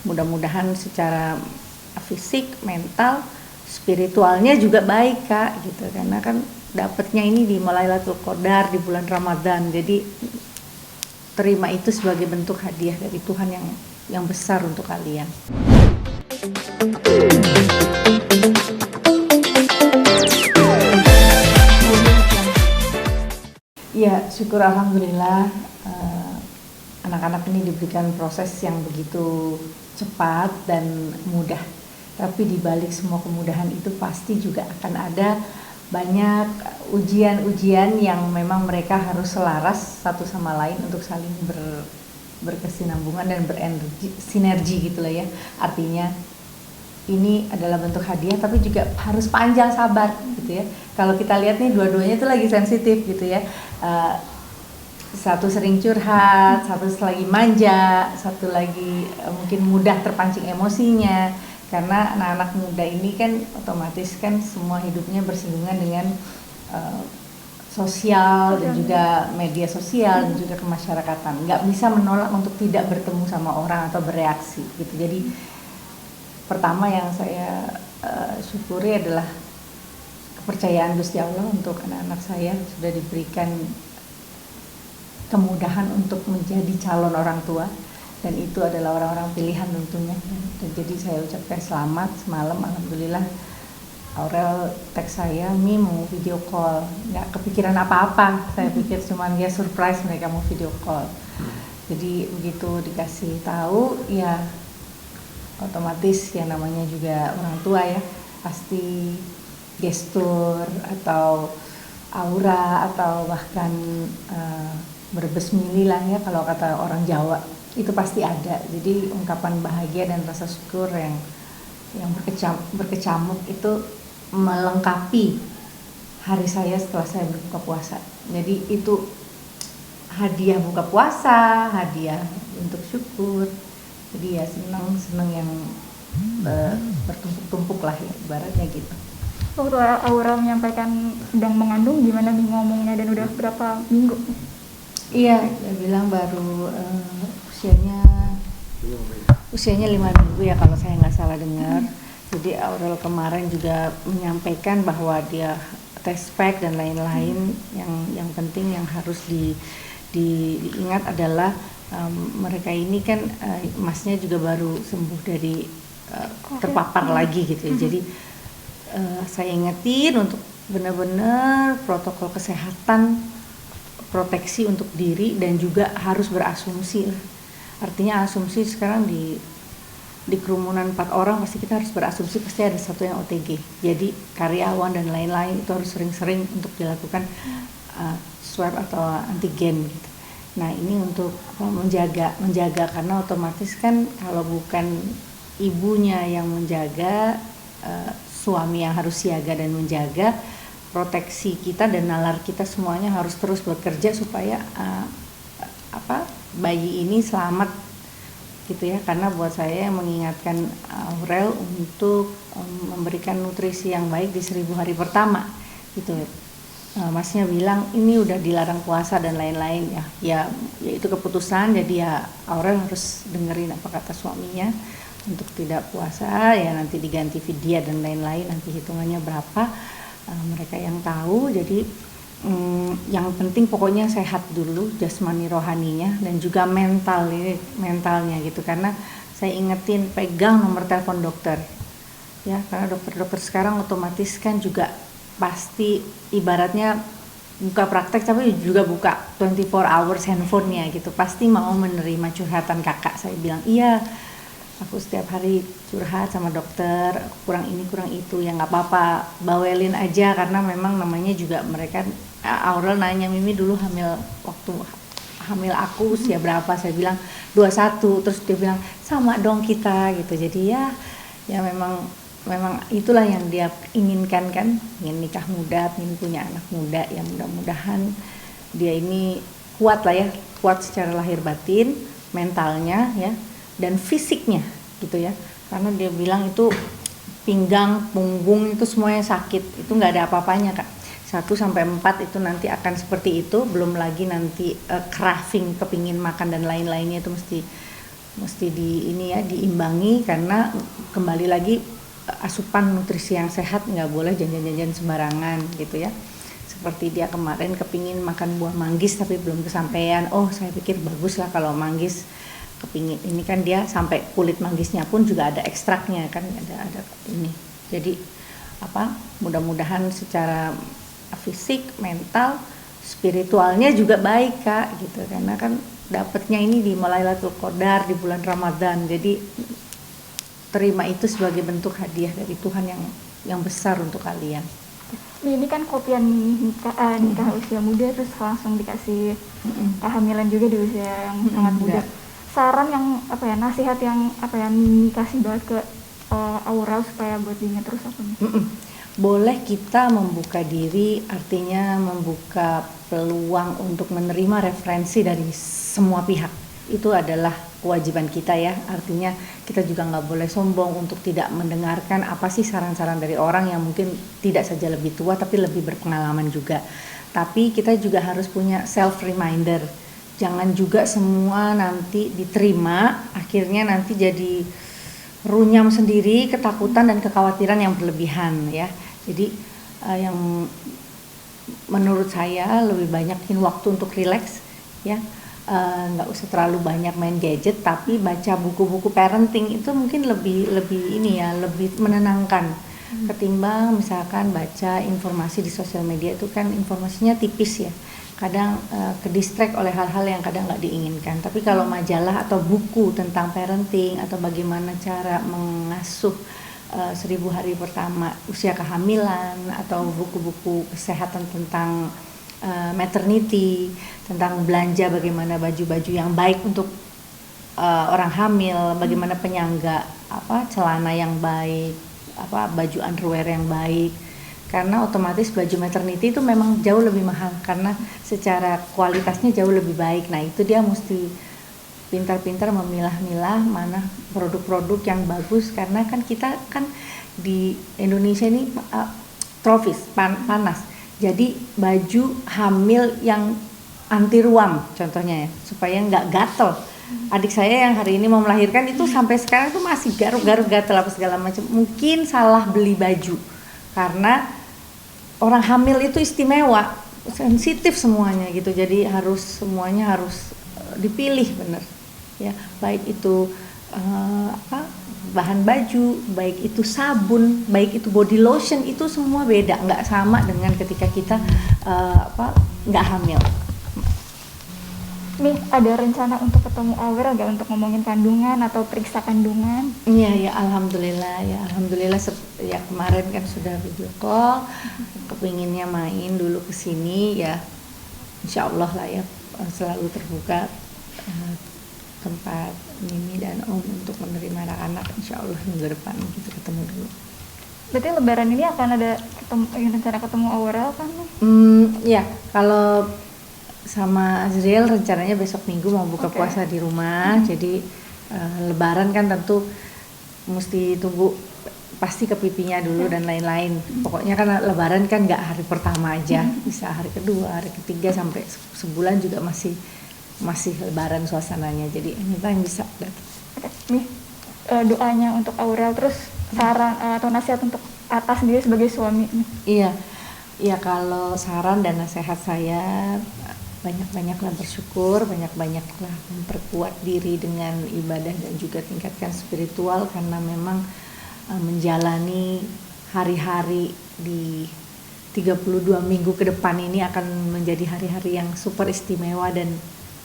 mudah-mudahan secara fisik, mental, spiritualnya juga baik Kak gitu, karena kan dapatnya ini di Lailatul Qadar di bulan Ramadan, jadi terima itu sebagai bentuk hadiah dari Tuhan yang besar untuk kalian. Ya, syukur alhamdulillah anak-anak ini diberikan proses yang begitu cepat dan mudah. Tapi di balik semua kemudahan itu pasti juga akan ada banyak ujian-ujian yang memang mereka harus selaras satu sama lain untuk saling berkesinambungan dan berenergi, sinergi gitu lah ya. Artinya ini adalah bentuk hadiah tapi juga harus panjang sabar gitu ya. Kalau kita lihat nih dua-duanya itu lagi sensitif gitu ya. Satu sering curhat, satu lagi manja, satu lagi mungkin mudah terpancing emosinya, karena anak-anak muda ini kan otomatis kan semua hidupnya bersinggungan dengan sosial dan juga media sosial dan juga kemasyarakatan, nggak bisa menolak untuk tidak bertemu sama orang atau bereaksi gitu. Jadi pertama yang saya syukuri adalah kepercayaan Gusti Allah untuk anak-anak saya sudah diberikan kemudahan untuk menjadi calon orang tua, dan itu adalah orang-orang pilihan tentunya. Dan jadi saya ucapkan selamat. Semalam alhamdulillah Aurel teks saya, Mi mau video call, nggak kepikiran apa-apa, saya pikir cuman dia surprise mereka mau video call. Jadi begitu dikasih tahu ya otomatis yang namanya juga orang tua ya, pasti gestur atau aura atau bahkan berbesmili lah ya kalau kata orang Jawa, itu pasti ada. Jadi ungkapan bahagia dan rasa syukur yang berkecamuk itu melengkapi hari saya setelah saya berbuka puasa. Jadi itu hadiah buka puasa, hadiah untuk syukur. Jadi ya senang yang bertumpuk-tumpuk lah ya, ibaratnya gitu. Waktu Aura menyampaikan sedang mengandung, gimana nih ngomongnya dan udah berapa minggu? Iya, dia bilang baru usianya 5 minggu ya kalau saya nggak salah dengar. Jadi Aurel kemarin juga menyampaikan bahwa dia tes pack dan lain-lain. Yang penting yang harus diingat adalah mereka ini kan emasnya juga baru sembuh dari terpapar lagi gitu ya. Jadi saya ingetin untuk benar-benar protokol kesehatan, proteksi untuk diri, dan juga harus berasumsi. Artinya asumsi sekarang di kerumunan 4 orang pasti kita harus berasumsi pasti ada satu yang OTG. Jadi karyawan dan lain-lain itu harus sering-sering untuk dilakukan swab atau antigen gitu. Nah ini untuk menjaga karena otomatis kan kalau bukan ibunya yang menjaga, suami yang harus siaga dan menjaga, proteksi kita dan nalar kita semuanya harus terus bekerja supaya bayi ini selamat gitu ya. Karena buat saya mengingatkan Aurel untuk memberikan nutrisi yang baik di 1000 hari pertama gitu. Masnya bilang ini udah dilarang puasa dan lain-lain ya itu keputusan, jadi ya Aurel harus dengerin apa kata suaminya untuk tidak puasa ya, nanti diganti fidyah dan lain-lain, nanti hitungannya berapa mereka yang tahu. Jadi yang penting pokoknya sehat dulu jasmani rohaninya dan juga mentalnya gitu. Karena saya ingetin pegang nomor telepon dokter ya, karena dokter-dokter sekarang otomatis kan juga pasti ibaratnya buka praktek tapi juga buka 24 hours handphonenya gitu, pasti mau menerima curhatan kakak. Saya bilang iya, aku setiap hari curhat sama dokter, kurang ini kurang itu, ya nggak apa-apa, bawelin aja. Karena memang namanya juga mereka, Aurel nanya, Mimi dulu waktu hamil aku usia berapa? Saya bilang 21, terus dia bilang sama dong kita gitu. Jadi ya memang itulah yang dia inginkan kan, ingin nikah muda, ingin punya anak muda. Ya mudah-mudahan dia ini kuat lah ya, kuat secara lahir batin, mentalnya ya, dan fisiknya gitu ya. Karena dia bilang itu pinggang, punggung itu semuanya sakit, itu nggak ada apa-apanya Kak. 1-4 itu nanti akan seperti itu, belum lagi nanti craving, kepingin makan dan lain-lainnya itu mesti mesti diimbangi, karena kembali lagi asupan nutrisi yang sehat, nggak boleh jajan-jajan sembarangan gitu ya. Seperti dia kemarin kepingin makan buah manggis tapi belum kesampaian. Oh, saya pikir bagus lah kalau manggis kepingin ini, kan dia sampai kulit manggisnya pun juga ada ekstraknya kan, ada ini. Jadi mudah-mudahan secara fisik, mental, spiritualnya juga baik Kak gitu, karena kan dapatnya ini di Lailatul Qadar di bulan Ramadan. Jadi terima itu sebagai bentuk hadiah dari Tuhan yang besar untuk kalian. Ini kan kopian nikah usia muda, terus langsung dikasih kehamilan juga di usia yang sangat muda. Saran yang nasihat yang kasih banget ke Aurel supaya buat dirinya terus apa nih? Boleh kita membuka diri, artinya membuka peluang untuk menerima referensi dari semua pihak. Itu adalah kewajiban kita ya, artinya kita juga nggak boleh sombong untuk tidak mendengarkan apa sih saran-saran dari orang yang mungkin tidak saja lebih tua tapi lebih berpengalaman juga. Tapi kita juga harus punya self reminder, jangan juga semua nanti diterima, akhirnya nanti jadi runyam sendiri, ketakutan dan kekhawatiran yang berlebihan ya. Jadi yang menurut saya lebih banyakin waktu untuk rileks ya. Nggak usah terlalu banyak main gadget, tapi baca buku-buku parenting itu mungkin lebih menenangkan ketimbang misalkan baca informasi di sosial media. Itu kan informasinya tipis ya, kadang ke-distract oleh hal-hal yang kadang nggak diinginkan. Tapi kalau majalah atau buku tentang parenting atau bagaimana cara mengasuh 1000 hari pertama usia kehamilan, atau buku-buku kesehatan tentang maternity, tentang belanja bagaimana baju-baju yang baik untuk orang hamil, bagaimana penyangga celana yang baik, baju underwear yang baik, karena otomatis baju maternity itu memang jauh lebih mahal karena secara kualitasnya jauh lebih baik. Nah itu dia mesti pintar-pintar memilah-milah mana produk-produk yang bagus, karena kan kita kan di Indonesia ini tropis, panas. Jadi baju hamil yang anti ruam contohnya ya, supaya nggak gatel. Adik saya yang hari ini mau melahirkan itu sampai sekarang tuh masih garuk-garuk gatel apa segala macam. Mungkin salah beli baju, karena orang hamil itu istimewa, sensitif semuanya gitu. Jadi semuanya harus dipilih bener ya, baik itu bahan baju, baik itu sabun, baik itu body lotion, itu semua beda, nggak sama dengan ketika kita nggak hamil. Nih ada rencana untuk ketemu Aurel nggak untuk ngomongin kandungan atau periksa kandungan? Iya ya, alhamdulillah ya, kemarin kan sudah video call, kepinginnya main dulu ke sini ya, insya Allah lah ya, selalu terbuka tempat Mimi dan Om untuk menerima anak-anak, insya Allah minggu depan kita ketemu dulu. Berarti lebaran ini akan ada rencana ketemu Aurel kan? Ya, kalau sama Azriel rencananya besok minggu mau buka puasa di rumah. Jadi lebaran kan tentu mesti tunggu pasti ke pipinya dulu dan lain-lain. Pokoknya kan lebaran kan nggak hari pertama aja, bisa hari kedua, hari ketiga, sampai sebulan juga masih lebaran suasananya. Jadi ini yang bisa nih doanya untuk Aurel, terus saran atau nasihat untuk Atta sendiri sebagai suami nih. Iya, kalau saran dan nasihat saya, banyak-banyaklah bersyukur, banyak-banyaklah memperkuat diri dengan ibadah dan juga tingkatkan spiritual, karena memang menjalani hari-hari di 32 minggu ke depan ini akan menjadi hari-hari yang super istimewa, dan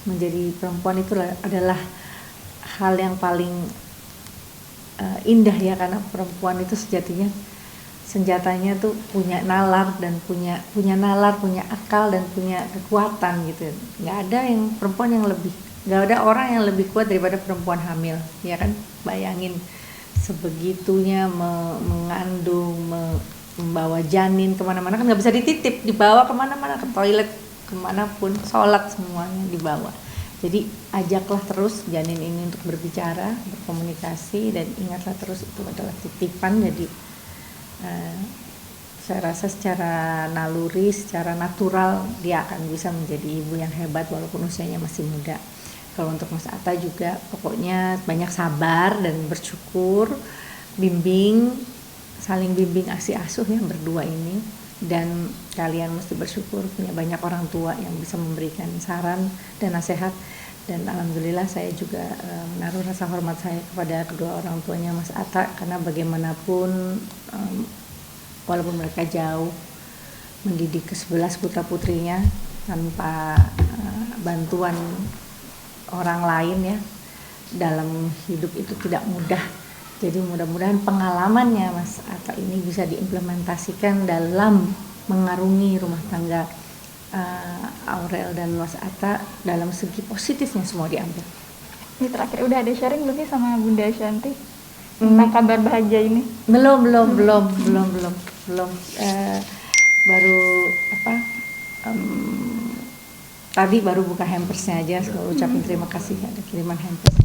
menjadi perempuan itu adalah hal yang paling indah ya, karena perempuan itu sejatinya senjatanya tuh punya nalar dan punya akal dan punya kekuatan gitu. Nggak ada orang yang lebih kuat daripada perempuan hamil ya kan. Bayangin sebegitunya mengandung, membawa janin kemana-mana, kan nggak bisa dititip, dibawa kemana-mana, ke toilet kemanapun, sholat semuanya dibawa. Jadi ajaklah terus janin ini untuk berbicara, berkomunikasi, dan ingatlah terus itu adalah titipan. Jadi saya rasa secara naluri, secara natural dia akan bisa menjadi ibu yang hebat walaupun usianya masih muda. Kalau untuk Mas Atta juga pokoknya banyak sabar dan bersyukur, saling bimbing asi asuh yang berdua ini, dan kalian mesti bersyukur punya banyak orang tua yang bisa memberikan saran dan nasihat. Dan alhamdulillah saya juga menaruh rasa hormat saya kepada kedua orang tuanya Mas Atta, karena bagaimanapun walaupun mereka jauh mendidik ke-11 putra putrinya tanpa bantuan orang lain ya, dalam hidup itu tidak mudah. Jadi mudah-mudahan pengalamannya Mas Atta ini bisa diimplementasikan dalam mengarungi rumah tangga Aurel dan Mas Atta dalam segi positifnya semua diambil. Ini terakhir udah ada sharing lebih sama Bunda Shanti tentang kabar bahagia ini? Belum. Baru tadi baru buka hampersnya aja, ucapin terima kasih ada kiriman hampers.